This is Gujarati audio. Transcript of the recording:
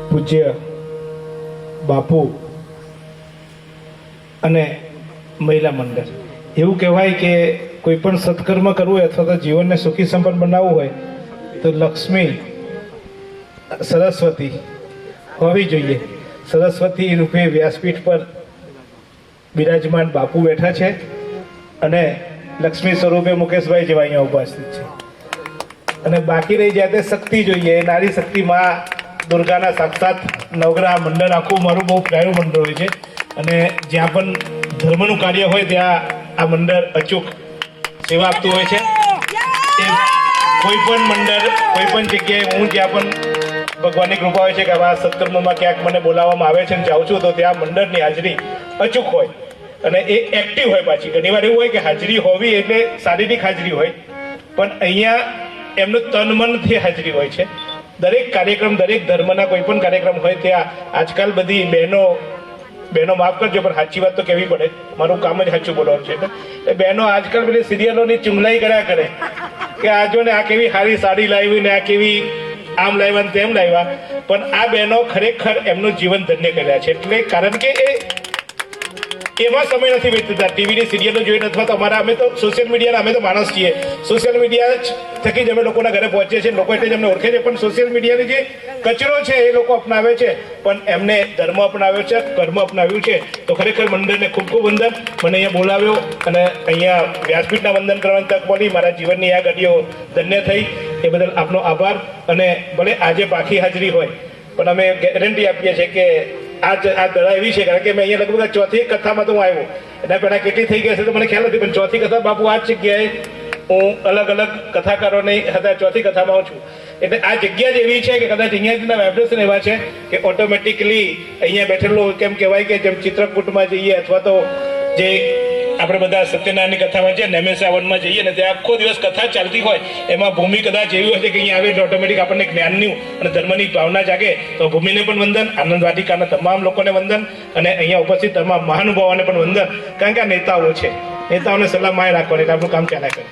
પૂજ્ય બાપુ અને મહિલા મંડળ, એવું કહેવાય કે કોઈ પણ સત્કર્મ કરવું હોય અથવા તો જીવનને સુખી સંપન્ન બનાવવું હોય તો લક્ષ્મી સરસ્વતી હોવી જોઈએ. સરસ્વતી રૂપે વ્યાસપીઠ પર બિરાજમાન બાપુ બેઠા છે અને લક્ષ્મી સ્વરૂપે મુકેશભાઈ જેવા અહીંયા ઉપસ્થિત છે. અને બાકી રહી જાય તે શક્તિ જોઈએ, નારી શક્તિ માં દુર્ગાના સાક્ષાત નવગ્રહ મંડળ આખું મારું બહુ પ્યારું મંડળ હોય છે. અને જ્યાં પણ ધર્મનું કાર્ય હોય ત્યાં આ મંડળ અચૂક સેવા આપતું હોય છે. કોઈ પણ મંડળ કોઈ પણ જગ્યાએ હું જ્યાં પણ ભગવાનની કૃપા હોય છે કે આવા સત્કર્મમાં ક્યાંક મને બોલાવવામાં આવે છે અને જાઉં છું તો ત્યાં મંડળની હાજરી અચૂક હોય અને એ એક્ટિવ હોય. પાછી ઘણી વાર એવું હોય કે હાજરી હોવી એટલે શારીરિક હાજરી હોય, પણ અહીંયા એમનું તન મનથી હાજરી હોય છે. દરેક કાર્યક્રમ, દરેક ધર્મના કોઈ પણ કાર્યક્રમ હોય ત્યાં આજકાલ બધી બહેનો માફ કરજો પણ સાચી વાત તો કહેવી પડે, મારું કામ જ સાચું બોલવાનું છે. એટલે બહેનો આજકાલ બધી સિરિયલોની ચુંગલાઈ કર્યા કરે કે આ જો ને આ કેવી સારી સાડી લાવી ને આ કેવી આમ લાવ્યા ને તેમ લાવ્યા, પણ આ બહેનો ખરેખર એમનું જીવન ધન્ય કર્યા છે. એટલે કારણ કે એવા સમય નથી વીતતા ટીવીની સિરિયલો જોઈને અથવા તો અમારા અમે તો સોશિયલ મીડિયાના અમે તો માણસ છીએ, સોશિયલ મીડિયા થકી જ અમે લોકોના ઘરે પહોંચીએ છીએ, લોકો એટલે જ અમને ઓળખે છે. પણ સોશિયલ મીડિયાની જે કચરો છે એ લોકો અપનાવે છે, પણ એમને ધર્મ અપનાવ્યો છે, કર્મ અપનાવ્યું છે. તો ખરેખર મંડળને ખૂબ ખૂબ વંદન. મને અહીંયા બોલાવ્યો અને અહીંયા વ્યાસપીઠના વંદન કરવાની તક મળી, મારા જીવનની આ ઘડીઓ ધન્ય થઈ, એ બદલ આપનો આભાર. અને ભલે આજે પાકી હાજરી હોય પણ અમે ગેરંટી આપીએ છીએ કે આ દડા એવી છે, કારણ કે મેં અહીંયા લગભગ ચોથી કથામાં તો હું આવ્યો, એના પહેલાં કેટલી થઈ ગઈ હશે તો મને ખ્યાલ નથી, પણ ચોથી કથા બાપુ આ જ જગ્યાએ હું અલગ અલગ કથાકારોની હતા ચોથી કથામાં છું. એટલે આ જગ્યા જ એવી છે કે કદાચ અહીંયાના વાઇબ્રેશન એવા છે કે ઓટોમેટિકલી અહીંયા બેઠેલું કેમ કહેવાય કે જેમ ચિત્રકૂટમાં જઈએ અથવા તો જે આપણે બધા સત્યનારાયણની કથામાં છે નેમેસાવનમાં જઈએ ને ત્યાં આખો દિવસ કથા ચાલતી હોય, એમાં ભૂમિ કદાચ એવી હોય છે કે અહીંયા આવે એટલે ઓટોમેટિક આપણને જ્ઞાનની અને ધર્મની ભાવના જાગે. તો ભૂમિને પણ વંદન, આનંદ વાટિકાના તમામ લોકોને વંદન અને અહીંયા ઉપસ્થિત તમામ મહાનુભાવોને પણ વંદન. કારણ કે આ નેતાઓ છે, નેતાઓને સલાહ માય રાખવાની એટલે આપણું કામ ચાલ્યા કરે.